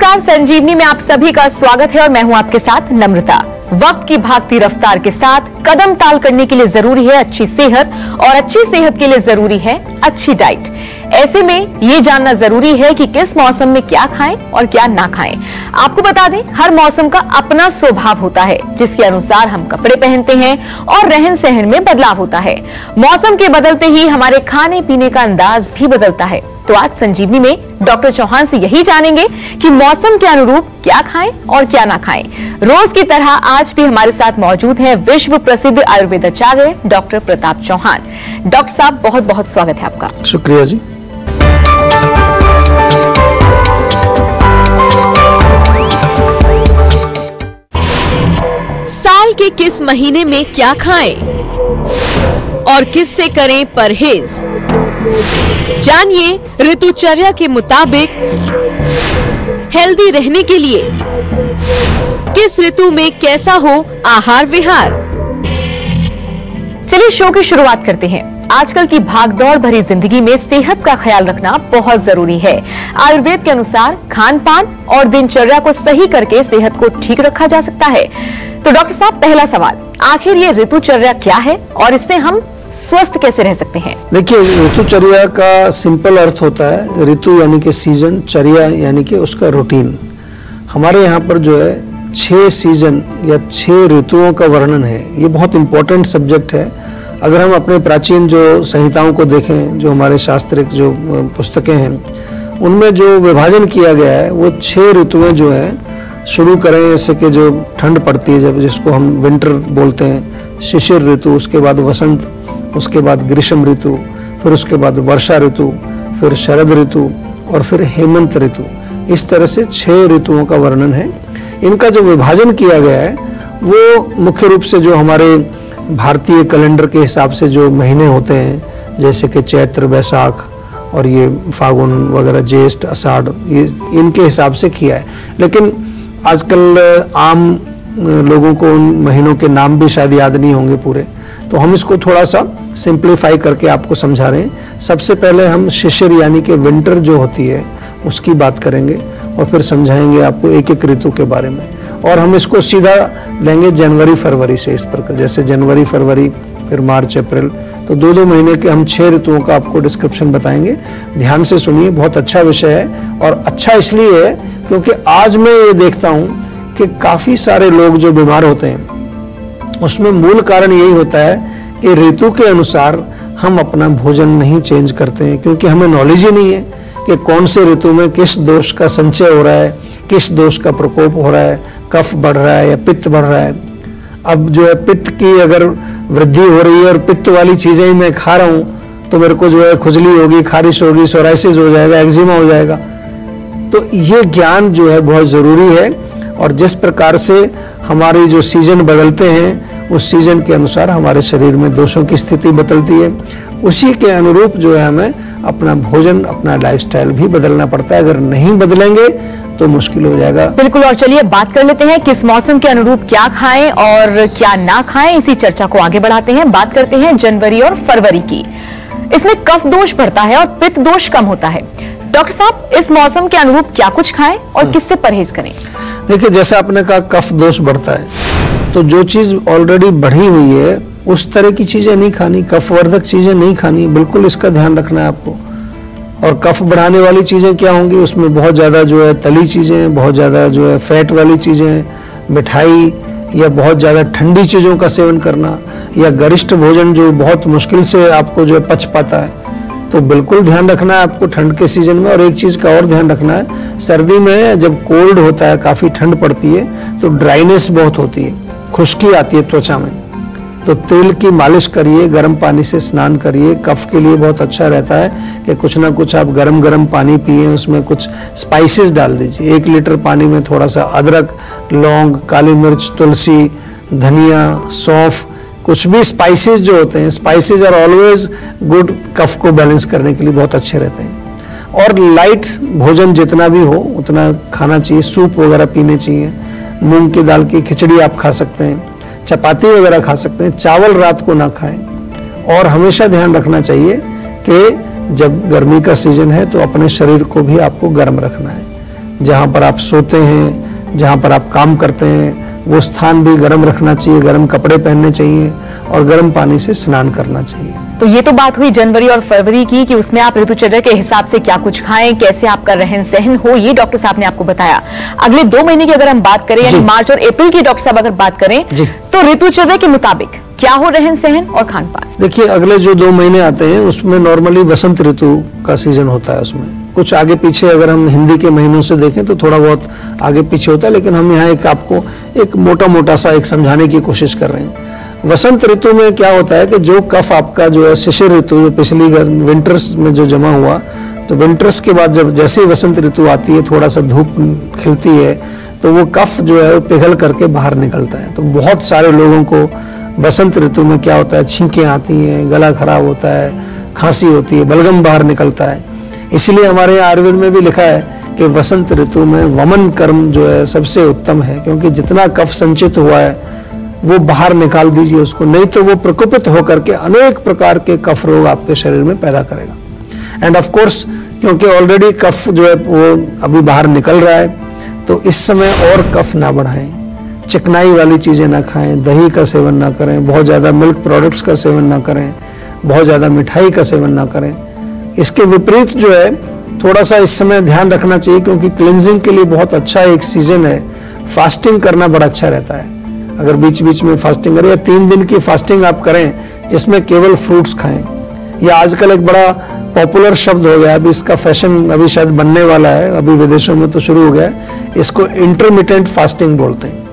नमस्कार, संजीवनी में आप सभी का स्वागत है और मैं हूं आपके साथ नम्रता। वक्त की भागती रफ्तार के साथ कदम ताल करने के लिए जरूरी है अच्छी सेहत और अच्छी सेहत के लिए जरूरी है अच्छी डाइट। ऐसे में ये जानना जरूरी है कि किस मौसम में क्या खाएं और क्या ना खाएं। आपको बता दें, हर मौसम का अपना स्वभाव होता है जिसके अनुसार हम कपड़े पहनते हैं और रहन सहन में बदलाव होता है। मौसम के बदलते ही हमारे खाने पीने का अंदाज भी बदलता है। तो आज संजीवनी में डॉक्टर चौहान से यही जानेंगे कि मौसम के अनुरूप क्या खाएं और क्या ना खाएं। रोज की तरह आज भी हमारे साथ मौजूद हैं विश्व प्रसिद्ध आयुर्वेदाचार्य डॉक्टर प्रताप चौहान। डॉक्टर साहब, बहुत बहुत स्वागत है आपका। शुक्रिया जी। साल के किस महीने में क्या खाएं और किससे करें परहेज, जानिए ऋतुचर्या के मुताबिक हेल्दी रहने के लिए किस ऋतु में कैसा हो आहार विहार। चलिए शो की शुरुआत करते हैं। आजकल की भागदौड़ भरी जिंदगी में सेहत का ख्याल रखना बहुत जरूरी है। आयुर्वेद के अनुसार खान पान और दिनचर्या को सही करके सेहत को ठीक रखा जा सकता है। तो डॉक्टर साहब, पहला सवाल, आखिर ये ऋतुचर्या क्या है और इससे हम स्वस्थ कैसे रह सकते हैं? देखिए, ऋतुचर्या का सिंपल अर्थ होता है ऋतु यानी कि सीजन, चर्या यानी कि उसका रूटीन। हमारे यहाँ पर जो है 6 सीजन या 6 ऋतुओं का वर्णन है। ये बहुत इंपॉर्टेंट सब्जेक्ट है। अगर हम अपने प्राचीन जो संहिताओं को देखें, जो हमारे शास्त्रिक जो पुस्तकें हैं, उनमें जो विभाजन किया गया है वो 6 ऋतुएं जो हैं, शुरू करें जैसे कि जो ठंड पड़ती है जब, जिसको हम विंटर बोलते हैं, शिशिर ऋतु, उसके बाद वसंत, उसके बाद ग्रीष्म ऋतु, फिर उसके बाद वर्षा ऋतु, फिर शरद ऋतु और फिर हेमंत ऋतु। इस तरह से 6 ऋतुओं का वर्णन है। इनका जो विभाजन किया गया है वो मुख्य रूप से जो हमारे भारतीय कैलेंडर के हिसाब से जो महीने होते हैं, जैसे कि चैत्र, वैशाख और ये फागुन वगैरह, ज्येष्ठ, आषाढ़, ये इनके हिसाब से किया है। लेकिन आजकल आम लोगों को उन महीनों के नाम भी शायद याद नहीं होंगे पूरे, तो हम इसको थोड़ा सा सिंप्लीफाई करके आपको समझा रहे हैं। सबसे पहले हम शिशिर यानी कि विंटर जो होती है उसकी बात करेंगे और फिर समझाएंगे आपको एक एक ऋतु के बारे में। और हम इसको सीधा लेंगे जनवरी फरवरी से, इस प्रकार जैसे जनवरी फरवरी, फिर मार्च अप्रैल, तो 2-2 महीने के हम 6 ऋतुओं का आपको डिस्क्रिप्शन बताएंगे। ध्यान से सुनिए, बहुत अच्छा विषय है। और अच्छा इसलिए है क्योंकि आज मैं ये देखता हूँ कि काफ़ी सारे लोग जो बीमार होते हैं उसमें मूल कारण यही होता है कि ऋतु के अनुसार हम अपना भोजन नहीं चेंज करते हैं, क्योंकि हमें नॉलेज ही नहीं है कि कौन से ऋतु में किस दोष का संचय हो रहा है, किस दोष का प्रकोप हो रहा है, कफ बढ़ रहा है या पित्त बढ़ रहा है। अब जो है पित्त की अगर वृद्धि हो रही है और पित्त वाली चीज़ें ही मैं खा रहा हूँ तो मेरे को जो है खुजली होगी, खारिश होगी, सोराइसिस हो जाएगा, एक्जिमा हो जाएगा। तो ये ज्ञान जो है बहुत ज़रूरी है। और जिस प्रकार से हमारी जो सीजन बदलते हैं उस सीजन के अनुसार हमारे शरीर में दोषों की स्थिति बदलती है, उसी के अनुरूप जो है हमें अपना भोजन, अपना लाइफस्टाइल भी बदलना पड़ता है। अगर नहीं बदलेंगे तो मुश्किल हो जाएगा। बिल्कुल। और चलिए बात कर लेते हैं किस मौसम के अनुरूप क्या खाएं और क्या ना खाएं। इसी चर्चा को आगे बढ़ाते हैं। बात करते हैं जनवरी और फरवरी की। इसमें कफ दोष बढ़ता है और पित्त दोष कम होता है। डॉक्टर साहब, इस मौसम के अनुरूप क्या कुछ खाएं और किससे परहेज करें? देखिए, जैसा आपने कहा कफ दोष बढ़ता है, तो जो चीज ऑलरेडी बढ़ी हुई है उस तरह की चीजें नहीं खानी, कफवर्धक चीजें नहीं खानी, बिल्कुल इसका ध्यान रखना है आपको। और कफ बढ़ाने वाली चीजें क्या होंगी, उसमें बहुत ज्यादा जो है तली चीजें, बहुत ज्यादा जो है फैट वाली चीजें, मिठाई या बहुत ज्यादा ठंडी चीजों का सेवन करना, या गरिष्ठ भोजन जो बहुत मुश्किल से आपको जो है पच पाता है, तो बिल्कुल ध्यान रखना है आपको ठंड के सीजन में। और एक चीज का और ध्यान रखना है, सर्दी में जब कोल्ड होता है, काफी ठंड पड़ती है, तो ड्राइनेस बहुत होती है, खुश्की आती है त्वचा में, तो तेल की मालिश करिए, गर्म पानी से स्नान करिए। कफ के लिए बहुत अच्छा रहता है कि कुछ ना कुछ आप गरम गरम पानी पिए, उसमें कुछ स्पाइसेस डाल दीजिए। 1 लीटर पानी में थोड़ा सा अदरक, लौंग, काली मिर्च, तुलसी, धनिया, सौंफ, कुछ भी स्पाइसेस जो होते हैं, स्पाइसेस आर ऑलवेज गुड, कफ को बैलेंस करने के लिए बहुत अच्छे रहते हैं। और लाइट भोजन जितना भी हो उतना खाना चाहिए। सूप वगैरह पीने चाहिए, मूंग की दाल की खिचड़ी आप खा सकते हैं, चपाती वगैरह खा सकते हैं। चावल रात को ना खाएं। और हमेशा ध्यान रखना चाहिए कि जब गर्मी का सीजन है तो अपने शरीर को भी आपको गर्म रखना है। जहाँ पर आप सोते हैं, जहाँ पर आप काम करते हैं, वो स्थान भी गर्म रखना चाहिए, गर्म कपड़े पहनने चाहिए और गर्म पानी से स्नान करना चाहिए। तो ये तो बात हुई जनवरी और फरवरी की कि उसमें आप ऋतुचर्या के हिसाब से क्या कुछ खाएं, कैसे आपका रहन सहन हो, ये डॉक्टर साहब ने आपको बताया। अगले 2 महीने की अगर हम बात करें, यानी मार्च और अप्रैल की डॉक्टर साहब अगर बात करें, तो ऋतुचर्या के मुताबिक क्या हो रहन सहन और खान पान? देखिए, अगले जो 2 महीने आते हैं उसमें नॉर्मली वसंत ऋतु का सीजन होता है। उसमें कुछ आगे पीछे अगर हम हिंदी के महीनों से देखें तो थोड़ा बहुत आगे पीछे होता है, लेकिन हम यहाँ आपको एक मोटा सा एक समझाने की कोशिश कर रहे हैं। वसंत ऋतु में क्या होता है कि जो कफ आपका जो है शिशिर ऋतु, जो पिछली विंटर्स में जो जमा हुआ, तो विंटर्स के बाद जब जैसे ही वसंत ऋतु आती है, थोड़ा सा धूप खिलती है, तो वो कफ जो है वो पिघल करके बाहर निकलता है। तो बहुत सारे लोगों को बसंत ऋतु में क्या होता है, छींकें आती हैं, गला खराब होता है, खांसी होती है, बलगम बाहर निकलता है। इसलिए हमारे यहाँ आयुर्वेद में भी लिखा है कि वसंत ऋतु में वमन कर्म जो है सबसे उत्तम है, क्योंकि जितना कफ संचित हुआ है वो बाहर निकाल दीजिए उसको, नहीं तो वो प्रकोपित होकर के अनेक प्रकार के कफ रोग आपके शरीर में पैदा करेगा। एंड ऑफ कोर्स क्योंकि ऑलरेडी कफ जो है वो अभी बाहर निकल रहा है, तो इस समय और कफ ना बढ़ाएं, चिकनाई वाली चीज़ें ना खाएं, दही का सेवन ना करें, बहुत ज़्यादा मिल्क प्रोडक्ट्स का सेवन ना करें, बहुत ज़्यादा मिठाई का सेवन ना करें। इसके विपरीत जो है थोड़ा सा इस समय ध्यान रखना चाहिए, क्योंकि क्लिनजिंग के लिए बहुत अच्छा एक सीजन है। फास्टिंग करना बड़ा अच्छा रहता है। अगर बीच बीच में फास्टिंग करें, या 3 दिन की फास्टिंग आप करें जिसमें केवल फ्रूट्स खाएं, या आजकल एक बड़ा पॉपुलर शब्द हो गया है, अभी इसका फैशन अभी शायद बनने वाला है, अभी विदेशों में तो शुरू हो गया है, इसको इंटरमिटेंट फास्टिंग बोलते हैं,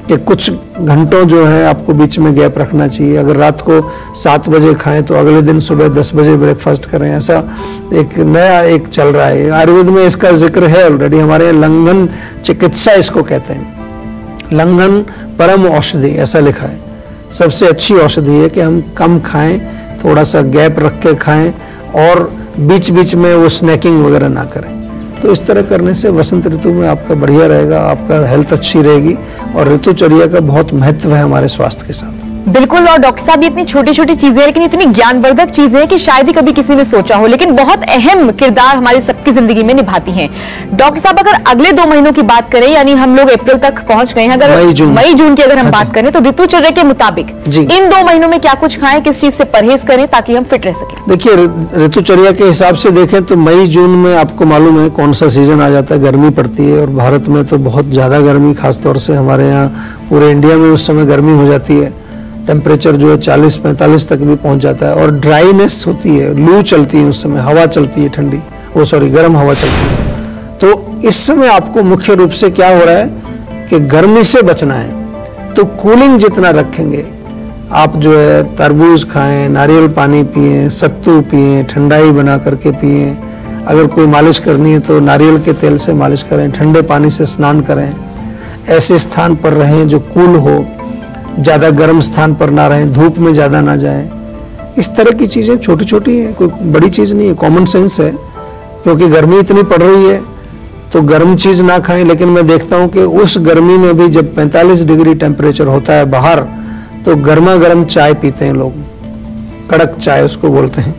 कि कुछ घंटों जो है आपको बीच में गैप रखना चाहिए। अगर रात को 7 बजे खाएं तो अगले दिन सुबह 10 बजे ब्रेकफास्ट करें। ऐसा एक नया एक चल रहा है, आयुर्वेद में इसका जिक्र है ऑलरेडी। हमारे यहाँ लंघन चिकित्सा इसको कहते हैं, लंघन परम औषधि ऐसा लिखा है। सबसे अच्छी औषधि है कि हम कम खाएं, थोड़ा सा गैप रख के खाएं और बीच बीच में वो स्नैकिंग वगैरह ना करें। तो इस तरह करने से वसंत ऋतु में आपका बढ़िया रहेगा, आपका हेल्थ अच्छी रहेगी, और ऋतुचर्या का बहुत महत्व है हमारे स्वास्थ्य के साथ। बिल्कुल। और डॉक्टर साहब, ये इतनी छोटी छोटी चीजें हैं, लेकिन इतनी ज्ञानवर्धक चीजें हैं कि शायद ही कभी किसी ने सोचा हो, लेकिन बहुत अहम किरदार हमारी सबकी जिंदगी में निभाती हैं। डॉक्टर साहब, अगर अगले 2 महीनों की बात करें, यानी हम लोग अप्रैल तक पहुंच गए हैं, अगर मई जून की अगर हम बात करें, तो ऋतुचर्या के मुताबिक इन 2 महीनों में क्या कुछ खाएं, किस चीज से परहेज करें ताकि हम फिट रह सकें? देखिए, ऋतुचर्या के हिसाब से देखें तो मई जून में आपको मालूम है कौन सा सीजन आ जाता है, गर्मी पड़ती है। और भारत में तो बहुत ज्यादा गर्मी, खासतौर से हमारे यहाँ पूरे इंडिया में उस समय गर्मी हो जाती है। टेम्परेचर जो है 40-45 तक भी पहुंच जाता है, और ड्राईनेस होती है, लू चलती है उस समय, हवा चलती है ठंडी, गर्म हवा चलती है। तो इस समय आपको मुख्य रूप से क्या हो रहा है कि गर्मी से बचना है। तो कूलिंग जितना रखेंगे आप, जो है तरबूज खाएं, नारियल पानी पिएं, सत्तू पिएं, ठंडाई बना करके पिएं। अगर कोई मालिश करनी है तो नारियल के तेल से मालिश करें, ठंडे पानी से स्नान करें। ऐसे स्थान पर रहें जो कूल हो, ज़्यादा गर्म स्थान पर ना रहें, धूप में ज़्यादा ना जाएं। इस तरह की चीज़ें छोटी छोटी हैं, कोई बड़ी चीज़ नहीं है, कॉमन सेंस है। क्योंकि गर्मी इतनी पड़ रही है तो गर्म चीज़ ना खाएं, लेकिन मैं देखता हूं कि उस गर्मी में भी जब 45 डिग्री टेम्परेचर होता है बाहर, तो गर्मा गर्म चाय पीते हैं लोग, कड़क चाय उसको बोलते हैं।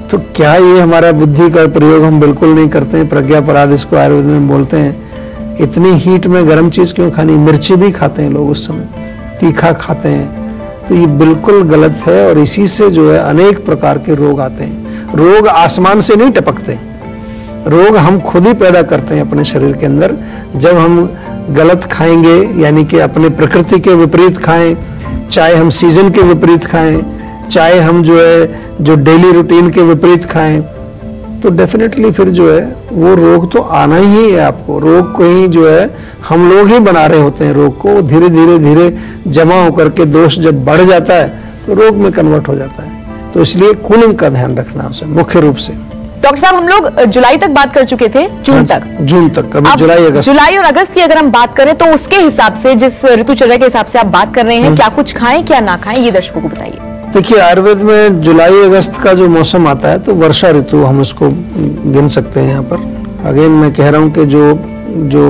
तो क्या ये हमारा बुद्धि का प्रयोग हम बिल्कुल नहीं करते हैं? प्रज्ञापराध इसको आयुर्वेद में बोलते हैं। इतनी हीट में गर्म चीज़ क्यों खानी? मिर्ची भी खाते हैं लोग उस समय, तीखा खाते हैं। तो ये बिल्कुल गलत है, और इसी से जो है अनेक प्रकार के रोग आते हैं। रोग आसमान से नहीं टपकते, रोग हम खुद ही पैदा करते हैं अपने शरीर के अंदर। जब हम गलत खाएंगे, यानी कि अपने प्रकृति के विपरीत खाएं, चाहे हम सीजन के विपरीत खाएं, चाहे हम जो है जो डेली रूटीन के विपरीत खाएं, तो डेफिनेटली फिर जो है वो रोग तो आना ही है आपको। रोग को ही जो है हम लोग ही बना रहे होते हैं, रोग को धीरे धीरे धीरे जमा होकर के दोष जब बढ़ जाता है तो रोग में कन्वर्ट हो जाता है। तो इसलिए कूलिंग का ध्यान रखना है मुख्य रूप से। डॉक्टर साहब, हम लोग जुलाई तक बात कर चुके थे, जून तक, अभी जुलाई और अगस्त की अगर हम बात करें तो उसके हिसाब से, जिस ऋतुचर्या के हिसाब से आप बात कर रहे हैं, क्या कुछ खाएं क्या ना खाएं, ये दर्शकों को बताइए। देखिए, आयुर्वेद में जुलाई अगस्त का जो मौसम आता है तो वर्षा ऋतु हम उसको गिन सकते हैं। यहाँ पर अगेन मैं कह रहा हूँ कि जो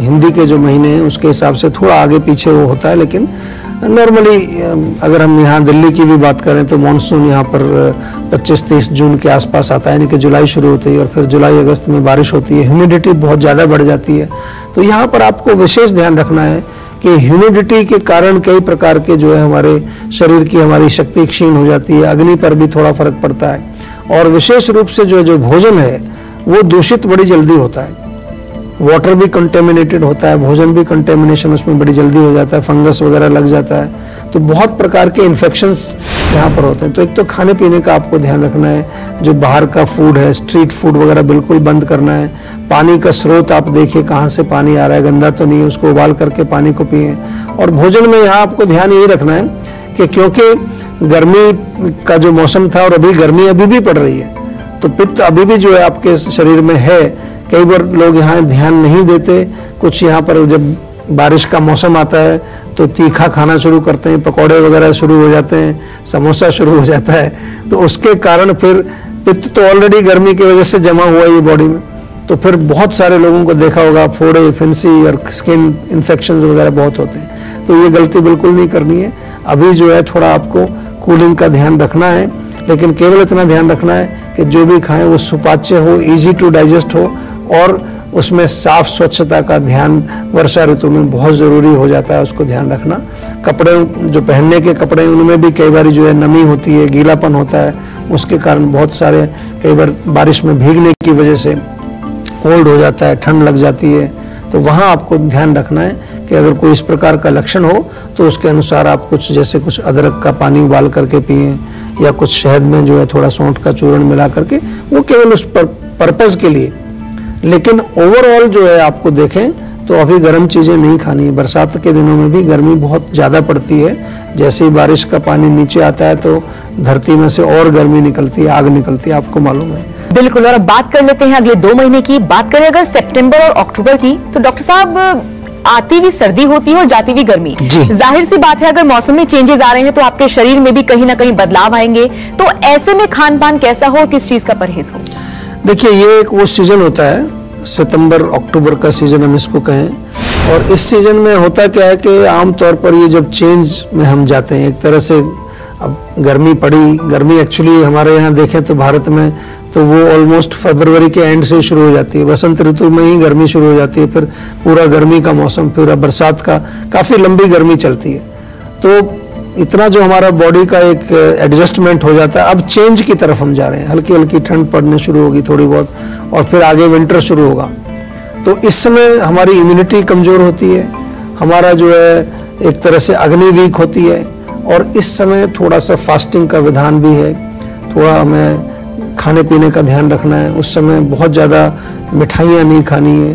हिंदी के जो महीने हैं उसके हिसाब से थोड़ा आगे पीछे वो होता है, लेकिन नॉर्मली अगर हम यहाँ दिल्ली की भी बात करें तो मानसून यहाँ पर 25-30 जून के आसपास आता है, यानी कि जुलाई शुरू होती है और फिर जुलाई अगस्त में बारिश होती है, ह्यूमिडिटी बहुत ज़्यादा बढ़ जाती है। तो यहाँ पर आपको विशेष ध्यान रखना है कि ह्यूमिडिटी के कारण कई प्रकार के जो है हमारे शरीर की हमारी शक्ति क्षीण हो जाती है, अग्नि पर भी थोड़ा फर्क पड़ता है और विशेष रूप से जो भोजन है वो दूषित बड़ी जल्दी होता है, वाटर भी कंटेमिनेटेड होता है, भोजन भी कंटेमिनेशन उसमें बड़ी जल्दी हो जाता है, फंगस वगैरह लग जाता है, तो बहुत प्रकार के इन्फेक्शंस यहाँ पर होते हैं। तो एक तो खाने पीने का आपको ध्यान रखना है, जो बाहर का फूड है, स्ट्रीट फूड वगैरह बिल्कुल बंद करना है। पानी का स्रोत आप देखिए कहाँ से पानी आ रहा है, गंदा तो नहीं है, उसको उबाल करके पानी को पिए। और भोजन में यहाँ आपको ध्यान यही रखना है कि क्योंकि गर्मी का जो मौसम था और अभी गर्मी अभी भी पड़ रही है, तो पित्त अभी भी जो है आपके शरीर में है। कई बार लोग यहाँ ध्यान नहीं देते, कुछ यहाँ पर जब बारिश का मौसम आता है तो तीखा खाना शुरू करते हैं, पकौड़े वगैरह शुरू हो जाते हैं, समोसा शुरू हो जाता है, तो उसके कारण फिर पित्त तो ऑलरेडी गर्मी की वजह से जमा हुआ है ये बॉडी में, तो फिर बहुत सारे लोगों को देखा होगा फोड़े, फिंसी और स्किन इन्फेक्शंस वगैरह बहुत होते हैं। तो ये गलती बिल्कुल नहीं करनी है। अभी जो है थोड़ा आपको कूलिंग का ध्यान रखना है, लेकिन केवल इतना ध्यान रखना है कि जो भी खाएं वो सुपाच्य हो, इजी टू डाइजेस्ट हो और उसमें साफ स्वच्छता का ध्यान वर्षा ऋतु में बहुत ज़रूरी हो जाता है, उसको ध्यान रखना। कपड़े जो पहनने के कपड़े उनमें भी कई बार जो है नमी होती है, गीलापन होता है, उसके कारण बहुत सारे कई बार बारिश में भीगने की वजह से कोल्ड हो जाता है, ठंड लग जाती है। तो वहाँ आपको ध्यान रखना है कि अगर कोई इस प्रकार का लक्षण हो तो उसके अनुसार आप कुछ जैसे कुछ अदरक का पानी उबाल करके पिएं या कुछ शहद में जो है थोड़ा सौंठ का चूर्ण मिला करके, वो केवल उस पर्पज़ के लिए। लेकिन ओवरऑल जो है आपको देखें तो अभी गर्म चीज़ें नहीं खानी है। बरसात के दिनों में भी गर्मी बहुत ज़्यादा पड़ती है, जैसे ही बारिश का पानी नीचे आता है तो धरती में से और गर्मी निकलती है, आग निकलती है, आपको मालूम है। बिल्कुल। और अब बात कर लेते हैं अगले 2 महीने की। बात करें अगर सितंबर और अक्टूबर की, तो डॉक्टर साहब आती हुई सर्दी होती है और जाती हुई गर्मी। जाहिर सी बात है अगर मौसम में चेंजेस आ रहे हैं तो आपके शरीर में भी कहीं ना कहीं बदलाव आएंगे, तो ऐसे में खान पान कैसा हो, किस चीज का परहेज हो? देखिए, ये एक वो सीजन होता है, सितंबर अक्टूबर का सीजन हम इसको कहें, और इस सीजन में होता क्या है कि आमतौर पर ये जब चेंज में हम जाते हैं, एक तरह से अब गर्मी पड़ी, गर्मी एक्चुअली हमारे यहाँ देखें तो भारत में तो वो ऑलमोस्ट फरवरी के एंड से शुरू हो जाती है, बसंत ऋतु में ही गर्मी शुरू हो जाती है, फिर पूरा गर्मी का मौसम, फिर अब बरसात का काफ़ी लंबी गर्मी चलती है। तो इतना जो हमारा बॉडी का एक एडजस्टमेंट हो जाता है। अब चेंज की तरफ हम जा रहे हैं, हल्की हल्की ठंड पड़ने शुरू होगी थोड़ी बहुत, और फिर आगे विंटर शुरू होगा। तो इस समय हमारी इम्यूनिटी कमज़ोर होती है, हमारा जो है एक तरह से अग्नि वीक होती है, और इस समय थोड़ा सा फास्टिंग का विधान भी है, थोड़ा हमें खाने पीने का ध्यान रखना है। उस समय बहुत ज़्यादा मिठाइयाँ नहीं खानी है,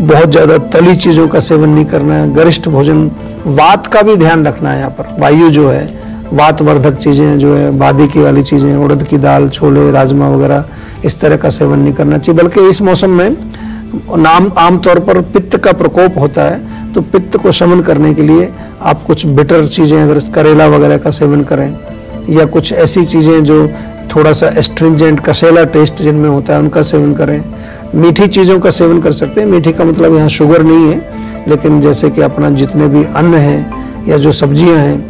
बहुत ज़्यादा तली चीज़ों का सेवन नहीं करना है, गरिष्ठ भोजन, वात का भी ध्यान रखना है। यहाँ पर वायु जो है, वातवर्धक चीज़ें जो है, बादी वाली चीज़ें, उड़द की दाल, छोले, राजमा वगैरह, इस तरह का सेवन नहीं करना चाहिए। बल्कि इस मौसम में आमतौर पर पित्त का प्रकोप होता है, तो पित्त को शमन करने के लिए आप कुछ बिटर चीज़ें, अगर करेला वगैरह का सेवन करें, या कुछ ऐसी चीज़ें जो थोड़ा सा एस्ट्रिंजेंट कसेला टेस्ट जिनमें होता है, उनका सेवन करें। मीठी चीज़ों का सेवन कर सकते हैं। मीठी का मतलब यहाँ शुगर नहीं है, लेकिन जैसे कि अपना जितने भी अन्न हैं या जो सब्जियां हैं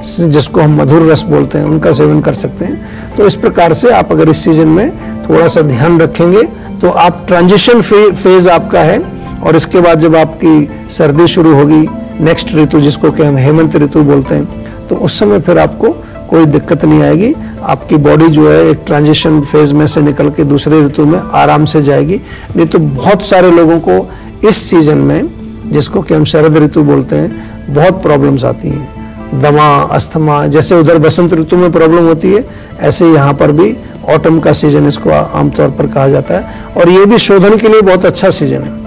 जिसको हम मधुर रस बोलते हैं, उनका सेवन कर सकते हैं। तो इस प्रकार से आप अगर इस सीजन में थोड़ा सा ध्यान रखेंगे तो आप ट्रांजिशन फेज आपका है, और इसके बाद जब आपकी सर्दी शुरू होगी, नेक्स्ट ऋतु जिसको कि हम हेमंत ऋतु बोलते हैं, तो उस समय फिर आपको कोई दिक्कत नहीं आएगी। आपकी बॉडी जो है एक ट्रांजिशन फेज में से निकल के दूसरे ऋतु में आराम से जाएगी। नहीं तो बहुत सारे लोगों को इस सीजन में, जिसको कि हम शरद ऋतु बोलते हैं, बहुत प्रॉब्लम्स आती हैं, दमा, अस्थमा। जैसे उधर बसंत ऋतु में प्रॉब्लम होती है, ऐसे यहाँ पर भी ऑटम का सीजन इसको आमतौर पर कहा जाता है। और ये भी शोधन के लिए बहुत अच्छा सीजन है।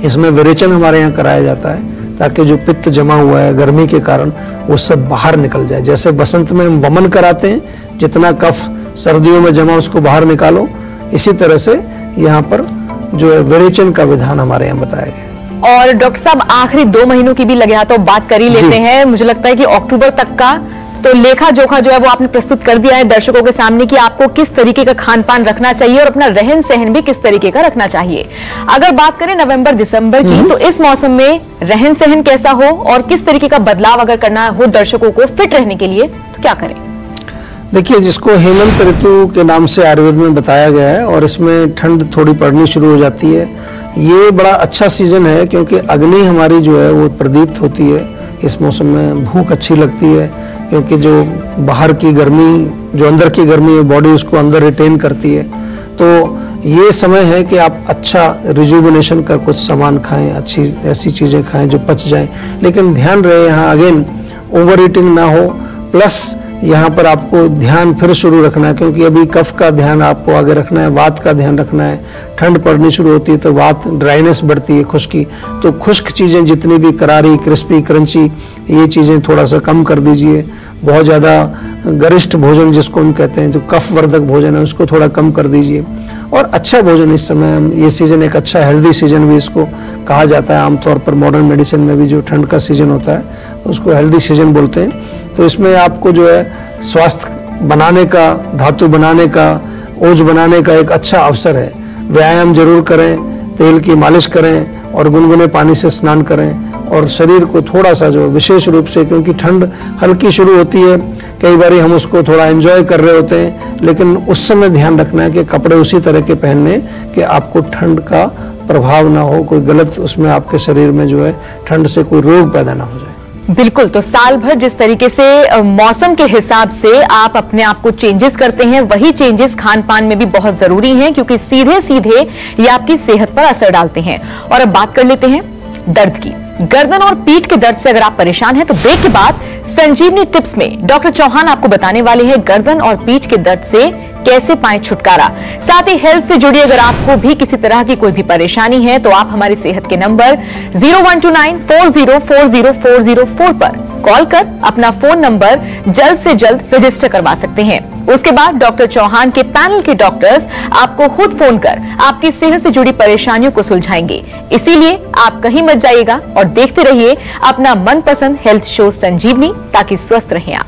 इसमें विरेचन हमारे यहाँ कराया जाता है ताकि जो पित्त जमा हुआ है गर्मी के कारण वो सब बाहर निकल जाए। जैसे बसंत में हम वमन कराते हैं, जितना कफ सर्दियों में जमा उसको बाहर निकालो, इसी तरह से यहाँ पर जो है विरेचन का विधान हमारे यहाँ बताया गया है। और डॉक्टर साहब, आखिरी 2 महीनों की भी लगे हाथों बात कर ही लेते हैं। मुझे लगता है कि अक्टूबर तक का तो लेखा जोखा जो है वो आपने प्रस्तुत कर दिया है दर्शकों के सामने कि आपको किस तरीके का खान पान रखना चाहिए और अपना रहन सहन भी किस तरीके का रखना चाहिए। अगर बात करें नवंबर दिसंबर की, तो इस मौसम में रहन सहन कैसा हो और किस तरीके का बदलाव अगर करना हो दर्शकों को फिट रहने के लिए, तो क्या करें? देखिए, जिसको हेमंत ऋतु के नाम से आयुर्वेद में बताया गया है और इसमें ठंड थोड़ी पड़नी शुरू हो जाती है। ये बड़ा अच्छा सीजन है क्योंकि अग्नि हमारी जो है वो प्रदीप्त होती है। इस मौसम में भूख अच्छी लगती है क्योंकि जो बाहर की गर्मी, जो अंदर की गर्मी है, बॉडी उसको अंदर रिटेन करती है। तो ये समय है कि आप अच्छा रिजुविनेशन का कुछ सामान खाएं, अच्छी ऐसी चीज़ें खाएं जो पच जाएं। लेकिन ध्यान रहे यहाँ अगेन ओवर ईटिंग ना हो, प्लस यहाँ पर आपको ध्यान फिर शुरू रखना है क्योंकि अभी कफ का ध्यान आपको आगे रखना है, वात का ध्यान रखना है। ठंड पड़नी शुरू होती है तो वात, ड्राइनेस बढ़ती है, खुश्की। तो खुश्क चीज़ें जितनी भी करारी, क्रिस्पी, क्रंची, ये चीज़ें थोड़ा सा कम कर दीजिए। बहुत ज़्यादा गरिष्ठ भोजन जिसको हम कहते हैं, जो कफ वर्धक भोजन है, उसको थोड़ा कम कर दीजिए। और अच्छा भोजन इस समय, ये सीज़न एक अच्छा हेल्दी सीजन भी इसको कहा जाता है। आमतौर पर मॉडर्न मेडिसिन में भी जो ठंड का सीजन होता है उसको हेल्दी सीजन बोलते हैं। तो इसमें आपको जो है स्वास्थ्य बनाने का, धातु बनाने का, ओज बनाने का एक अच्छा अवसर है। व्यायाम जरूर करें, तेल की मालिश करें और गुनगुने पानी से स्नान करें और शरीर को थोड़ा सा जो विशेष रूप से, क्योंकि ठंड हल्की शुरू होती है, कई बार हम उसको थोड़ा एंजॉय कर रहे होते हैं, लेकिन उस समय ध्यान रखना है कि कपड़े उसी तरह के पहनने कि आपको ठंड का प्रभाव ना हो, कोई गलत उसमें आपके शरीर में जो है ठंड से कोई रोग पैदा ना हो जाए। बिल्कुल। तो साल भर जिस तरीके से मौसम के हिसाब से आप अपने आप को चेंजेस करते हैं, वही चेंजेस खान पान में भी बहुत जरूरी हैं क्योंकि सीधे सीधे ये आपकी सेहत पर असर डालते हैं। और अब बात कर लेते हैं दर्द की। गर्दन और पीठ के दर्द से अगर आप परेशान हैं तो ब्रेक के बाद संजीवनी टिप्स में डॉक्टर चौहान आपको बताने वाले हैं गर्दन और पीठ के दर्द से कैसे पाएं छुटकारा। साथ ही हेल्थ से जुड़ी अगर आपको भी किसी तरह की कोई भी परेशानी है तो आप हमारी सेहत के नंबर 0129404040 पर कॉल कर अपना फोन नंबर जल्द से जल्द रजिस्टर करवा सकते हैं। उसके बाद डॉक्टर चौहान के पैनल के डॉक्टर्स आपको खुद फोन कर आपकी सेहत से जुड़ी परेशानियों को सुलझाएंगे। इसीलिए आप कहीं मत जाइएगा और देखते रहिए अपना मनपसंद हेल्थ शो संजीवनी, ताकि स्वस्थ रहें आप।